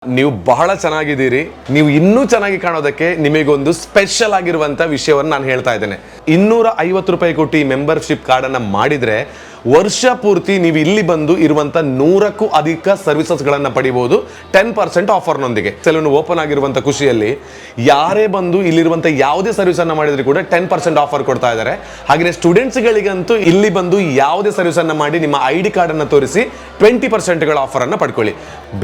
ನೀವು ಬಹಳ ಚೆನ್ನಾಗಿದ್ದೀರಿ. ನೀವು ಇನ್ನೂ ಚೆನ್ನಾಗಿ ಕಾಣೋದಕ್ಕೆ ನಿಮಗೊಂದು ಸ್ಪೆಷಲ್ ಆಗಿರುವಂತ ವಿಷಯವನ್ನು ನಾನು ಹೇಳ್ತಾ ಇದ್ದೇನೆ. 250 ರೂಪಾಯಿ ಕೊಟ್ಟು ಈ ಮೆಂಬರ್ಶಿಪ್ ಕಾರ್ಡ್ ಅನ್ನ ಮಾಡಿದ್ರೆ ವರ್ಷ ಪೂರ್ತಿ ನೀವು ಇಲ್ಲಿ ಬಂದು ಇರುವಂತ 100ಕ್ಕೂ ಅಧಿಕ ಸರ್ವಿಸಸ್ ಗಳನ್ನ ಪಡಿಬಹುದು 10% ಆಫರ್ ನೊಂದಿಗೆ. ಸೆಲೂನ್ ಓಪನ್ ಆಗಿರುವಂತ ಖುಷಿಯಲ್ಲಿ ಯಾರೇ ಬಂದು ಇಲ್ಲಿರುವಂತ ಯಾವುದೇ ಸರ್ವಿಸ್ ಅನ್ನ ಮಾಡಿದ್ರು ಕೂಡ 10% ಆಫರ್ ಕೊಡ್ತಾ ಇದ್ದಾರೆ. ಹಾಗೆ ಸ್ಟೂಡೆಂಟ್ಸ್ ಗಳಿಗಂತೂ ಇಲ್ಲಿ ಬಂದು ಯಾವುದೇ ಸರ್ವಿಸ್ ಅನ್ನ ಮಾಡಿ ನಿಮ್ಮ ID ಕಾರ್ಡ್ ಅನ್ನ ತೋರಿಸಿ 20% ಗಳ ಆಫರ್ ಅನ್ನ ಪಡ್ಕೊಳ್ಳಿ.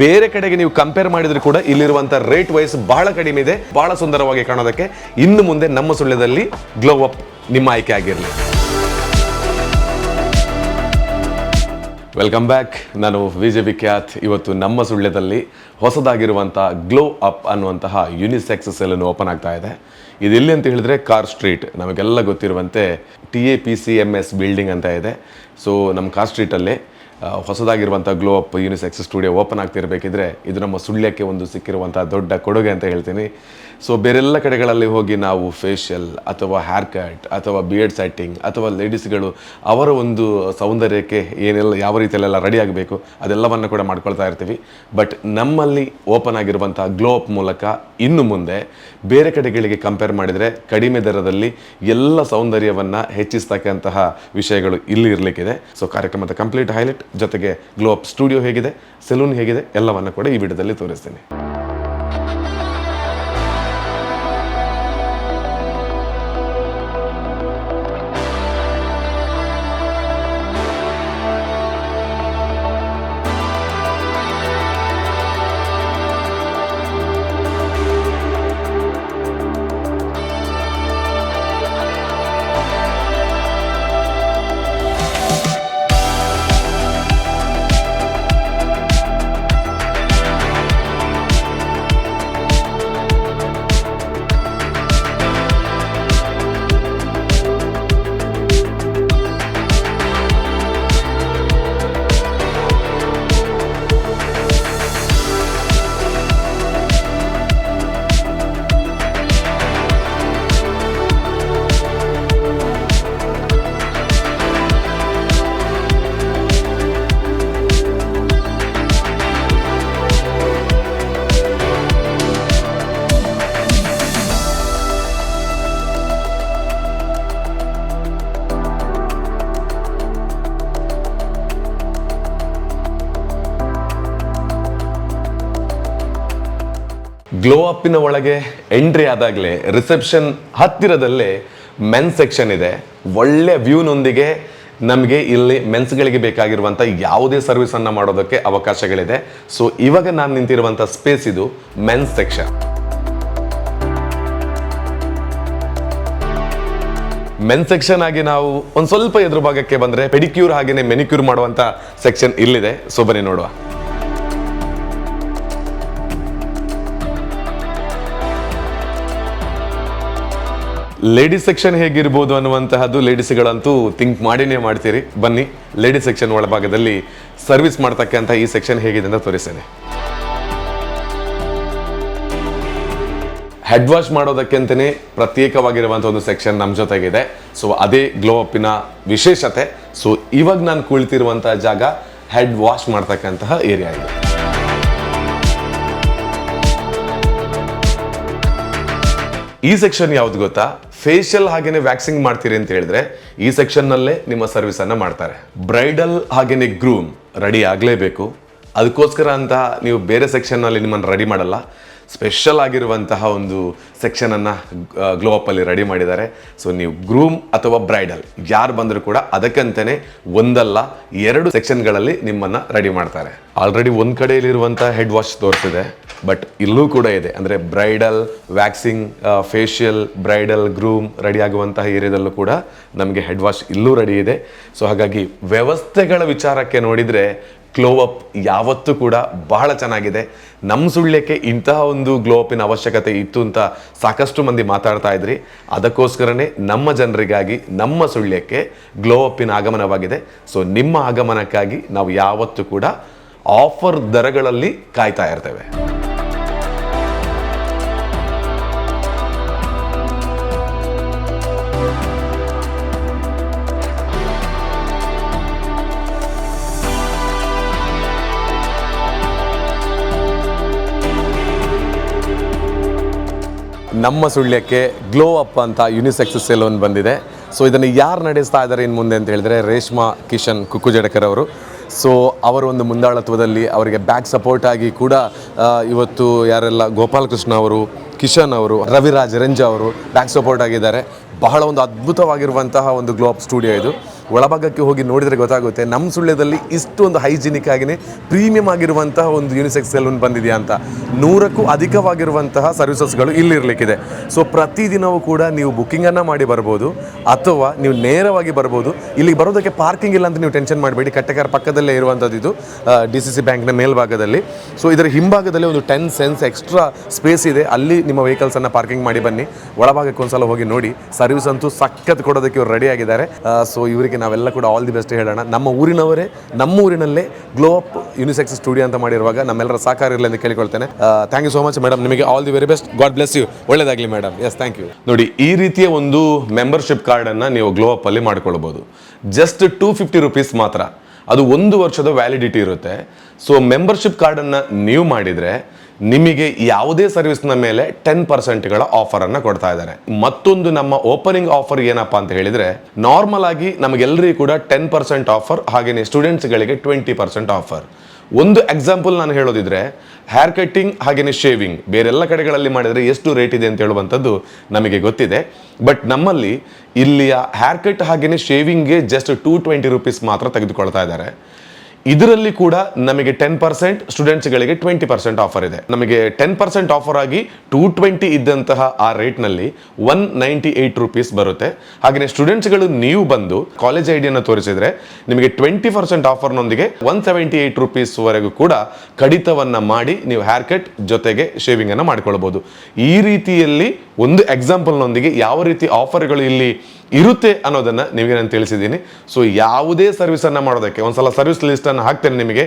ಬೇರೆ ಕಡೆಗೆ ನೀವು ಕಂಪೇರ್ ಮಾಡಿದ್ರು ಕೂಡ ಇಲ್ಲಿರುವಂತ ರೇಟ್ ವೈಸ್ ಬಹಳ ಕಡಿಮೆ ಇದೆ. ಬಹಳ ಸುಂದರವಾಗಿ ಕಾಣೋದಕ್ಕೆ ಇನ್ನು ಮುಂದೆ ನಮ್ಮ ಸುಳ್ಯದಲ್ಲಿ ಗ್ಲೋ ಅಪ್ ನಿಮ್ಮ ಆಯ್ಕೆ ಆಗಿರಲಿ. Welcome back. ನಾನು ವಿಜಯ್ ವಿಖ್ಯಾತ್. ಇವತ್ತು ನಮ್ಮ ಸುಳ್ಯದಲ್ಲಿ ಹೊಸದಾಗಿರುವಂಥ ಗ್ಲೋ ಅಪ್ ಅನ್ನುವಂತಹ ಯುನಿಸೆಕ್ಸ್ ಸೆಲೂನ್ ಓಪನ್ ಆಗ್ತಾ ಇದೆ. ಇದೆಲ್ಲಿ ಅಂತ ಹೇಳಿದ್ರೆ ಕಾರ್ ಸ್ಟ್ರೀಟ್, ನಮಗೆಲ್ಲ ಗೊತ್ತಿರುವಂತೆ TAPCMS ಬಿಲ್ಡಿಂಗ್ ಅಂತ ಇದೆ. ಸೊ ನಮ್ಮ ಕಾರ್ ಸ್ಟ್ರೀಟಲ್ಲಿ ಹೊಸದಾಗಿರುವಂಥ glow up unisex studio open ಆಗ್ತಿರ್ಬೇಕಿದ್ರೆ ಇದು ನಮ್ಮ ಸುಳ್ಯಕ್ಕೆ ಒಂದು ಸಿಕ್ಕಿರುವಂಥ ದೊಡ್ಡ ಕೊಡುಗೆ ಅಂತ ಹೇಳ್ತೀನಿ. ಸೊ ಬೇರೆಲ್ಲ ಕಡೆಗಳಲ್ಲಿ ಹೋಗಿ ನಾವು ಫೇಶಿಯಲ್ ಅಥವಾ ಹೇರ್ ಕಟ್ ಅಥವಾ ಬಿಯರ್ಡ್ ಸೆಟ್ಟಿಂಗ್ ಅಥವಾ ಲೇಡೀಸ್ಗಳು ಅವರ ಒಂದು ಸೌಂದರ್ಯಕ್ಕೆ ಏನೆಲ್ಲ ಯಾವ ರೀತಿಯಲ್ಲೆಲ್ಲ ರೆಡಿ ಆಗಬೇಕು ಅದೆಲ್ಲವನ್ನು ಕೂಡ ಮಾಡ್ಕೊಳ್ತಾ ಇರ್ತೀವಿ. ಬಟ್ ನಮ್ಮಲ್ಲಿ ಓಪನ್ ಆಗಿರುವಂಥ ಗ್ಲೋ ಅಪ್ ಮೂಲಕ ಇನ್ನು ಮುಂದೆ ಬೇರೆ ಕಡೆಗಳಿಗೆ ಕಂಪೇರ್ ಮಾಡಿದರೆ ಕಡಿಮೆ ದರದಲ್ಲಿ ಎಲ್ಲ ಸೌಂದರ್ಯವನ್ನು ಹೆಚ್ಚಿಸ್ತಕ್ಕಂತಹ ವಿಷಯಗಳು ಇಲ್ಲಿ ಇರಲಿಕ್ಕಿದೆ. ಸೊ ಕಾರ್ಯಕ್ರಮದ ಕಂಪ್ಲೀಟ್ ಹೈಲೈಟ್ ಜೊತೆಗೆ ಗ್ಲೋ ಅಪ್ ಸ್ಟುಡಿಯೋ ಹೇಗಿದೆ, ಸೆಲೂನ್ ಹೇಗಿದೆ ಎಲ್ಲವನ್ನು ಕೂಡ ಈ ವಿಡಿಯೋದಲ್ಲಿ ತೋರಿಸ್ತೀನಿ. ಗ್ಲೋ ಅಪ್ಪಿನ ಒಳಗೆ ಎಂಟ್ರಿ ಆದಾಗಲೇ ರಿಸೆಪ್ಷನ್ ಹತ್ತಿರದಲ್ಲೇ ಮೆನ್ಸ್ ಸೆಕ್ಷನ್ ಇದೆ. ಒಳ್ಳೆ ವ್ಯೂನೊಂದಿಗೆ ನಮಗೆ ಇಲ್ಲಿ ಮೆನ್ಸ್ಗಳಿಗೆ ಬೇಕಾಗಿರುವಂಥ ಯಾವುದೇ ಸರ್ವಿಸನ್ನು ಮಾಡೋದಕ್ಕೆ ಅವಕಾಶಗಳಿದೆ. ಸೊ ಇವಾಗ ನಾನು ನಿಂತಿರುವಂಥ ಸ್ಪೇಸ್ ಇದು ಮೆನ್ಸ್ ಸೆಕ್ಷನ್. ಮೆನ್ಸ್ ಸೆಕ್ಷನ್ ಆಗಿ ನಾವು ಒಂದು ಸ್ವಲ್ಪ ಎದುರು ಭಾಗಕ್ಕೆ ಬಂದರೆ ಪೆಡಿಕ್ಯೂರ್ ಹಾಗೆಯೇ ಮೆನಿಕ್ಯೂರ್ ಮಾಡುವಂಥ ಸೆಕ್ಷನ್ ಇಲ್ಲಿದೆ. ಸೊ ಬನ್ನಿ ನೋಡುವ. ಲೇಡೀಸ್ ಸೆಕ್ಷನ್ ಹೇಗಿರ್ಬೋದು ಅನ್ನುವಂತಹದ್ದು ಲೇಡೀಸ್ಗಳಂತೂ ಥಿಂಕ್ ಮಾಡಿನೇ ಮಾಡ್ತೀರಿ. ಬನ್ನಿ ಲೇಡೀಸ್ ಸೆಕ್ಷನ್ ಒಳಭಾಗದಲ್ಲಿ ಸರ್ವಿಸ್ ಮಾಡ್ತಕ್ಕಂಥ ಈ ಸೆಕ್ಷನ್ ಹೇಗಿದೆ ಅಂತ ತೋರಿಸ್ತೇನೆ. ಹೆಡ್ ವಾಶ್ ಮಾಡೋದಕ್ಕೆಂತಲೇ ಪ್ರತ್ಯೇಕವಾಗಿರುವಂಥ ಒಂದು ಸೆಕ್ಷನ್ ನಮ್ಮ ಜೊತೆಗಿದೆ. ಸೊ ಅದೇ ಗ್ಲೋ ಅಪ್ಪಿನ ವಿಶೇಷತೆ. ಸೊ ಇವಾಗ ನಾನು ಕುಳಿತಿರುವಂತಹ ಜಾಗ ಹೆಡ್ ವಾಶ್ ಮಾಡ್ತಕ್ಕಂತಹ ಏರಿಯಾ ಇದೆ. ಈ ಸೆಕ್ಷನ್ ಯಾವ್ದು ಗೊತ್ತಾ? ಫೇಶಿಯಲ್ ಹಾಗೇನೆ ವ್ಯಾಕ್ಸಿಂಗ್ ಮಾಡ್ತೀರಿ ಅಂತ ಹೇಳಿದ್ರೆ ಈ ಸೆಕ್ಷನ್ ನಲ್ಲೇ ನಿಮ್ಮ ಸರ್ವಿಸ್ ಅನ್ನ ಮಾಡ್ತಾರೆ. ಬ್ರೈಡಲ್ ಹಾಗೇನೆ ಗ್ರೂಮ್ ರೆಡಿ ಆಗಲೇಬೇಕು. ಅದಕ್ಕೋಸ್ಕರ ಅಂತ ನೀವು ಬೇರೆ ಸೆಕ್ಷನ್ ನಲ್ಲಿ ನಿಮ್ಮನ್ನು ರೆಡಿ ಮಾಡಲ್ಲ. ಸ್ಪೆಷಲ್ ಆಗಿರುವಂತಹ ಒಂದು ಸೆಕ್ಷನ್ ಅನ್ನ ಗ್ಲೋ ಅಪ್ ಅಲ್ಲಿ ರೆಡಿ ಮಾಡಿದ್ದಾರೆ. ಸೊ ನೀವು ಗ್ರೂಮ್ ಅಥವಾ ಬ್ರೈಡಲ್ ಯಾರು ಬಂದರೂ ಕೂಡ ಅದಕ್ಕಂತಾನೆ ಒಂದಲ್ಲ 2 ಸೆಕ್ಷನ್ಗಳಲ್ಲಿ ನಿಮ್ಮನ್ನ ರೆಡಿ ಮಾಡ್ತಾರೆ. ಆಲ್ರೆಡಿ ಒಂದ್ ಕಡೆಯಲ್ಲಿರುವಂತಹ ಹೆಡ್ ವಾಶ್ ತೋರಿಸಿದೆ, ಬಟ್ ಇಲ್ಲೂ ಕೂಡ ಇದೆ. ಅಂದರೆ bridal waxing, facial, bridal groom ready ಆಗುವಂತಹ ಏರಿಯಾದಲ್ಲೂ ಕೂಡ ನಮಗೆ ಹೆಡ್ ವಾಶ್ ಇಲ್ಲೂ ರೆಡಿ ಇದೆ. ಸೊ ಹಾಗಾಗಿ ವ್ಯವಸ್ಥೆಗಳ ವಿಚಾರಕ್ಕೆ ನೋಡಿದರೆ ಗ್ಲೋ ಅಪ್ ಯಾವತ್ತೂ ಕೂಡ ಬಹಳ ಚೆನ್ನಾಗಿದೆ. ನಮ್ಮ ಸುಳ್ಯಕ್ಕೆ ಇಂತಹ ಒಂದು ಗ್ಲೋ ಅಪ್ಪಿನ ಅವಶ್ಯಕತೆ ಇತ್ತು ಅಂತ ಸಾಕಷ್ಟು ಮಂದಿ ಮಾತಾಡ್ತಾ ಇದ್ರಿ. ಅದಕ್ಕೋಸ್ಕರನೇ ನಮ್ಮ ಜನರಿಗಾಗಿ ನಮ್ಮ ಸುಳ್ಯಕ್ಕೆ ಗ್ಲೋ ಅಪ್ಪಿನ ಆಗಮನವಾಗಿದೆ. ಸೊ ನಿಮ್ಮ ಆಗಮನಕ್ಕಾಗಿ ನಾವು ಯಾವತ್ತೂ ಕೂಡ ಆಫರ್ ದರಗಳಲ್ಲಿ ಕಾಯ್ತಾ ಇರ್ತೇವೆ. ನಮ್ಮ ಸುಳ್ಯಕ್ಕೆ ಗ್ಲೋ ಅಪ್ ಅಂತ ಯುನಿಸೆಕ್ಸ್ ಸೆಲೂನ್ ಬಂದಿದೆ. ಸೊ ಇದನ್ನು ಯಾರು ನಡೆಸ್ತಾ ಇದ್ದಾರೆ ಇನ್ನು ಮುಂದೆ ಅಂತ ಹೇಳಿದ್ರೆ ರೇಷ್ಮಾ ಕಿಶನ್ ಕುಕ್ಕುಜಡಕರ್ ಅವರು. ಸೊ ಅವರ ಒಂದು ಮುಂದಾಳತ್ವದಲ್ಲಿ ಅವರಿಗೆ ಬ್ಯಾಕ್ ಸಪೋರ್ಟ್ ಆಗಿ ಕೂಡ ಇವತ್ತು ಯಾರೆಲ್ಲ ಗೋಪಾಲಕೃಷ್ಣ ಅವರು, ಕಿಶನ್ ಅವರು, ರವಿರಾಜ್ ರಂಜ ಅವರು ಬ್ಯಾಕ್ ಸಪೋರ್ಟ್ ಆಗಿದ್ದಾರೆ. ಬಹಳ ಒಂದು ಅದ್ಭುತವಾಗಿರುವಂತಹ ಒಂದು ಗ್ಲೋ ಅಪ್ ಸ್ಟುಡಿಯೋ ಇದು. ಒಳಭಾಗಕ್ಕೆ ಹೋಗಿ ನೋಡಿದರೆ ಗೊತ್ತಾಗುತ್ತೆ ನಮ್ಮ ಸುಳ್ಯದಲ್ಲಿ ಇಷ್ಟೊಂದು ಹೈಜಿನಿಕ್ ಆಗಿನೇ ಪ್ರೀಮಿಯಂ ಆಗಿರುವಂತಹ ಒಂದು ಯುನಿಸೆಕ್ಸ್ ಸೆಲೂನ್ ಬಂದಿದೆಯಾ ಅಂತ. 100ಕ್ಕೂ ಅಧಿಕವಾಗಿರುವಂತಹ ಸರ್ವಿಸಸ್ಗಳು ಇಲ್ಲಿರಲಿಕ್ಕಿದೆ. ಸೊ ಪ್ರತಿದಿನವೂ ಕೂಡ ನೀವು ಬುಕ್ಕಿಂಗನ್ನು ಮಾಡಿ ಬರ್ಬೋದು ಅಥವಾ ನೀವು ನೇರವಾಗಿ ಬರ್ಬೋದು. ಇಲ್ಲಿಗೆ ಬರೋದಕ್ಕೆ ಪಾರ್ಕಿಂಗ್ ಇಲ್ಲ ಅಂತ ನೀವು ಟೆನ್ಷನ್ ಮಾಡಬೇಡಿ. ಕಟ್ಟೆಕಾರ ಪಕ್ಕದಲ್ಲೇ ಇರುವಂಥದ್ದು ಇದು DCC ಬ್ಯಾಂಕ್ನ ಮೇಲ್ಭಾಗದಲ್ಲಿ. ಸೊ ಇದರ ಹಿಂಭಾಗದಲ್ಲಿ ಒಂದು 10 ಸೆನ್ಸ್ ಎಕ್ಸ್ಟ್ರಾ ಸ್ಪೇಸ್ ಇದೆ. ಅಲ್ಲಿ ನಿಮ್ಮ ವೆಹಿಕಲ್ಸನ್ನು ಪಾರ್ಕಿಂಗ್ ಮಾಡಿ ಬನ್ನಿ. ಒಳಭಾಗಕ್ಕೆ ಒಂದ್ಸಲ ಹೋಗಿ ನೋಡಿ. ಸರ್ವಿಸ್ ಅಂತೂ ಸಖತ್ ಕೊಡೋದಕ್ಕೆ ಇವರು ರೆಡಿ ಆಗಿದ್ದಾರೆ. ಸೊ ಇವರಿಗೆ ನಾವೆಲ್ಲ ಕೂಡ ಆಲ್ ದಿ ಬೆಸ್ಟ್ ಹೇಳೋಣ. ನಮ್ಮ ಊರಿನವರೇ ನಮ್ಮ ಊರಿನಲ್ಲೇ ಗ್ಲೋ ಅಪ್ ಯುನಿಸೆಕ್ಸ್ ಸ್ಟುಡಿಯೋ ಅಂತ ಮಾಡಿರುವಾಗ ನಮ್ಮೆಲ್ಲರ ಸಹಕಾರ ಇರಲಿ ಅಂತ ಕೇಳಿಕೊಳ್ತೇನೆ. Thank you so much madam. ನಿಮಗೆ all the very best. God bless you. ಒಳ್ಳೆಯದಾಗಲಿ ಮೇಡಮ್. Yes, thank you. ನೋಡಿ, ಈ ರೀತಿಯ ಒಂದು ಮೆಂಬರ್ಶಿಪ್ ಕಾರ್ಡನ್ನು ನೀವು ಗ್ಲೋ ಅಪ್ ಅಲ್ಲಿ ಮಾಡ್ಕೊಳ್ಬೋದು. ಜಸ್ಟ್ 250 ರೂಪೀಸ್ ಮಾತ್ರ. ಅದು 1 ವರ್ಷದ ವ್ಯಾಲಿಡಿಟಿ ಇರುತ್ತೆ. ಸೊ ಮೆಂಬರ್ಶಿಪ್ ಕಾರ್ಡನ್ನು ನೀವು ಮಾಡಿದರೆ ನಿಮಗೆ ಯಾವುದೇ ಸರ್ವಿಸ್ನ ಮೇಲೆ 10% ಆಫರನ್ನು ಕೊಡ್ತಾ ಇದ್ದಾರೆ. ಮತ್ತೊಂದು ನಮ್ಮ ಓಪನಿಂಗ್ ಆಫರ್ ಏನಪ್ಪ ಅಂತ ಹೇಳಿದರೆ, ನಾರ್ಮಲ್ ಆಗಿ ನಮಗೆಲ್ಲರಿಗೂ ಕೂಡ 10% ಆಫರ್, ಹಾಗೆಯೇ ಸ್ಟೂಡೆಂಟ್ಸ್ಗಳಿಗೆ 20% ಆಫರ್. ಒಂದು ಎಕ್ಸಾಂಪಲ್ ನಾನು ಹೇಳೋದಿದ್ರೆ, ಹೇರ್ ಕಟ್ಟಿಂಗ್ ಹಾಗೆಯೇ ಶೇವಿಂಗ್ ಬೇರೆಲ್ಲ ಕಡೆಗಳಲ್ಲಿ ಮಾಡಿದರೆ ಎಷ್ಟು ರೇಟ್ ಇದೆ ಅಂತ ಹೇಳುವಂಥದ್ದು ನಮಗೆ ಗೊತ್ತಿದೆ. ಬಟ್ ನಮ್ಮಲ್ಲಿ ಇಲ್ಲಿಯ ಹೇರ್ ಕಟ್ ಹಾಗೆಯೇ ಶೇವಿಂಗ್ಗೆ ಜಸ್ಟ್ 220 ರೂಪೀಸ್ ಮಾತ್ರ ತೆಗೆದುಕೊಳ್ತಾ ಇದ್ದಾರೆ. ಇದರಲ್ಲಿ ಕೂಡ ನಮಗೆ 10%, ಸ್ಟೂಡೆಂಟ್ಸ್ಗಳಿಗೆ 20% ಆಫರ್ ಇದೆ. ನಮಗೆ 10% ಆಫರ್ ಆಗಿ 220 ಇದ್ದಂತಹ ಆ ರೇಟ್ನಲ್ಲಿ 198 ರೂಪೀಸ್ ಬರುತ್ತೆ. ಹಾಗೆಯೇ ಸ್ಟೂಡೆಂಟ್ಸ್ಗಳು ನೀವು ಬಂದು ಕಾಲೇಜ್ ಐಡಿಯನ್ನು ತೋರಿಸಿದರೆ ನಿಮಗೆ 20% ಆಫರ್ನೊಂದಿಗೆ 178 ರೂಪೀಸ್ ವರೆಗೂ ಕೂಡ ಕಡಿತವನ್ನು ಮಾಡಿ ನೀವು ಹೇರ್ ಕಟ್ ಜೊತೆಗೆ ಶೇವಿಂಗ್ ಅನ್ನು ಮಾಡಿಕೊಳ್ಬಹುದು. ಈ ರೀತಿಯಲ್ಲಿ ಒಂದು ಎಕ್ಸಾಂಪಲ್ನೊಂದಿಗೆ ಯಾವ ರೀತಿ ಆಫರ್ಗಳು ಇಲ್ಲಿ ಇರುತ್ತೆ ಅನ್ನೋದನ್ನು ನಿಮಗೆ ನಾನು ತಿಳಿಸಿದ್ದೀನಿ. ಸೊ ಯಾವುದೇ ಸರ್ವಿಸನ್ನು ಮಾಡೋದಕ್ಕೆ ಒಂದ್ಸಲ ಸರ್ವಿಸ್ ಲಿಸ್ಟನ್ನು ಹಾಕ್ತೇನೆ ನಿಮಗೆ.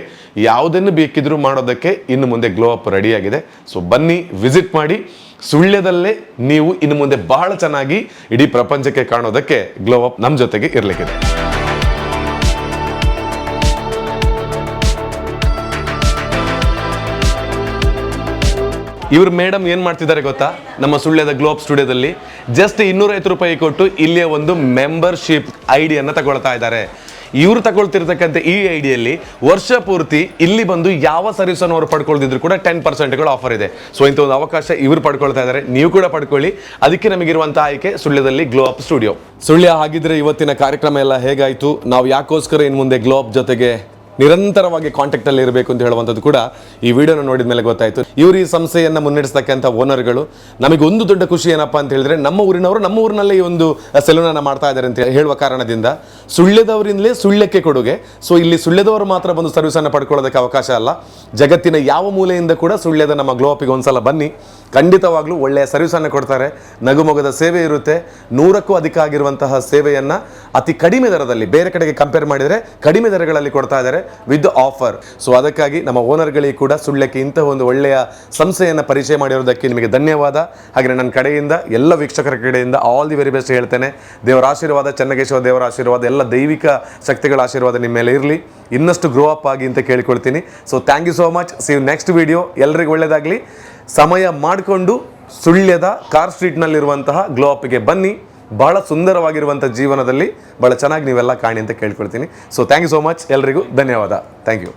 ಯಾವುದನ್ನು ಬೇಕಿದ್ರೂ ಮಾಡೋದಕ್ಕೆ ಇನ್ನು ಮುಂದೆ ಗ್ಲೋ ಅಪ್ ರೆಡಿಯಾಗಿದೆ. ಸೊ ಬನ್ನಿ, ವಿಸಿಟ್ ಮಾಡಿ. ಸುಳ್ಯದಲ್ಲೇ ನೀವು ಇನ್ನು ಮುಂದೆ ಬಹಳ ಚೆನ್ನಾಗಿ ಇಡೀ ಪ್ರಪಂಚಕ್ಕೆ ಕಾಣೋದಕ್ಕೆ ಗ್ಲೋ ಅಪ್ ನಮ್ಮ ಜೊತೆಗೆ ಇರಲಿಕ್ಕಿದೆ. ಇವರು ಮೇಡಮ್ ಏನು ಮಾಡ್ತಿದ್ದಾರೆ ಗೊತ್ತಾ? ನಮ್ಮ ಸುಳ್ಯದ ಗ್ಲೋ ಅಪ್ ಸ್ಟುಡಿಯೋದಲ್ಲಿ ಜಸ್ಟ್ 250 ರೂಪಾಯಿ ಕೊಟ್ಟು ಇಲ್ಲಿಯ ಒಂದು ಮೆಂಬರ್ಶಿಪ್ ಐಡಿಯನ್ನು ತಗೊಳ್ತಾ ಇದ್ದಾರೆ. ಇವರು ತಗೊಳ್ತಿರ್ತಕ್ಕಂಥ ಈ ಐಡಿಯಲ್ಲಿ ವರ್ಷ ಪೂರ್ತಿ ಇಲ್ಲಿ ಬಂದು ಯಾವ ಸರ್ವಿಸನ್ನು ಅವರು ಪಡ್ಕೊಳ್ದಿದ್ರು ಕೂಡ 10% ಆಫರ್ ಇದೆ. ಸೊ ಇಂಥ ಒಂದು ಅವಕಾಶ ಇವರು ಪಡ್ಕೊಳ್ತಾ ಇದ್ದಾರೆ. ನೀವು ಕೂಡ ಪಡ್ಕೊಳ್ಳಿ. ಅದಕ್ಕೆ ನಮಗಿರುವಂಥ ಆಯ್ಕೆ ಸುಳ್ಯದಲ್ಲಿ ಗ್ಲೋ ಅಪ್ ಸ್ಟುಡಿಯೋ. ಸುಳ್ಯ, ಹಾಗಿದ್ರೆ ಇವತ್ತಿನ ಕಾರ್ಯಕ್ರಮ ಎಲ್ಲ ಹೇಗಾಯಿತು? ನಾವು ಯಾಕೋಸ್ಕರ ಇನ್ನು ಮುಂದೆ ಗ್ಲೋ ಅಪ್ ಜೊತೆಗೆ ನಿರಂತರವಾಗಿ ಕಾಂಟ್ಯಾಕ್ಟ್ ಅಲ್ಲಿ ಇರಬೇಕು ಅಂತ ಹೇಳುವಂಥದ್ದು ಕೂಡ ಈ ವಿಡಿಯೋನ ನೋಡಿದ ಮೇಲೆ ಗೊತ್ತಾಯಿತು. ಇವರು ಈ ಸಂಸ್ಥೆಯನ್ನು ಮುನ್ನಡೆಸ್ತಕ್ಕಂಥ ಓನರ್ಗಳು. ನಮಗೆ ಒಂದು ದೊಡ್ಡ ಖುಷಿ ಏನಪ್ಪಾ ಅಂತ ಹೇಳಿದ್ರೆ, ನಮ್ಮ ಊರಿನವರು ನಮ್ಮ ಊರಿನಲ್ಲೇ ಈ ಒಂದು ಸೆಲೂನನ್ನು ಮಾಡ್ತಾ ಇದ್ದಾರೆ ಅಂತ ಹೇಳುವ ಕಾರಣದಿಂದ ಸುಳ್ಯದವರಿಂದಲೇ ಸುಳ್ಯಕ್ಕೆ ಕೊಡುಗೆ. ಸೊ ಇಲ್ಲಿ ಸುಳ್ಯದವರು ಮಾತ್ರ ಬಂದು ಸರ್ವಿಸನ್ನು ಪಡ್ಕೊಳ್ಳೋದಕ್ಕೆ ಅವಕಾಶ ಅಲ್ಲ. ಜಗತ್ತಿನ ಯಾವ ಮೂಲೆಯಿಂದ ಕೂಡ ಸುಳ್ಯದ ನಮ್ಮ ಗ್ಲೋ ಅಪ್ಗೆ ಒಂದ್ಸಲ ಬನ್ನಿ. ಖಂಡಿತವಾಗ್ಲೂ ಒಳ್ಳೆಯ ಸರ್ವಿಸನ್ನು ಕೊಡ್ತಾರೆ. ನಗುಮೊಗದ ಸೇವೆ ಇರುತ್ತೆ. 100ಕ್ಕೂ ಅಧಿಕ ಆಗಿರುವಂತಹ ಸೇವೆಯನ್ನು ಅತಿ ಕಡಿಮೆ ದರದಲ್ಲಿ, ಬೇರೆ ಕಡೆಗೆ ಕಂಪೇರ್ ಮಾಡಿದರೆ ಕಡಿಮೆ ದರಗಳಲ್ಲಿ ಕೊಡ್ತಾ ಇದ್ದಾರೆ ವಿತ್ ಆಫರ್. ಸೊ ಅದಕ್ಕಾಗಿ ನಮ್ಮ ಓನರ್ಗಳಿಗೆ ಕೂಡ ಸುಳ್ಯಕ್ಕೆ ಇಂತಹ ಒಂದು ಒಳ್ಳೆಯ ಸಂಸ್ಥೆಯನ್ನು ಪರಿಚಯ ಮಾಡಿರೋದಕ್ಕೆ ನಿಮಗೆ ಧನ್ಯವಾದ. ಹಾಗೆ ನನ್ನ ಕಡೆಯಿಂದ ಎಲ್ಲ ವೀಕ್ಷಕರ ಕಡೆಯಿಂದ ಆಲ್ ದಿ ವೆರಿ ಬೆಸ್ಟ್ ಹೇಳ್ತೇನೆ. ದೇವರ ಆಶೀರ್ವಾದ, ಚೆನ್ನಕೇಶವ ದೇವರ ಆಶೀರ್ವಾದ, ಎಲ್ಲ ದೈವಿಕ ಶಕ್ತಿಗಳ ಆಶೀರ್ವಾದ ನಿಮ್ಮ ಮೇಲೆ ಇರಲಿ. ಇನ್ನಷ್ಟು ಗ್ರೋ ಅಪ್ ಆಗಿ ಅಂತ ಕೇಳಿಕೊಳ್ತೀನಿ. So thank you so much. See you next video. ಎಲ್ಲರಿಗೂ ಒಳ್ಳೆಯದಾಗಲಿ. ಸಮಯ ಮಾಡಿಕೊಂಡು ಸುಳ್ಯದ ಕಾರ್ ಸ್ಟ್ರೀಟ್ನಲ್ಲಿರುವಂತಹ ಗ್ಲೋ ಅಪ್ಗೆ ಬನ್ನಿ. ಬಹಳ ಸುಂದರವಾಗಿರುವಂಥ ಜೀವನದಲ್ಲಿ ಬಹಳ ಚೆನ್ನಾಗಿ ನೀವೆಲ್ಲ ಕಾಣಿ ಅಂತ ಕೇಳ್ಕೊಳ್ತೀನಿ. So thank you so much. ಎಲ್ಲರಿಗೂ ಧನ್ಯವಾದ. Thank you.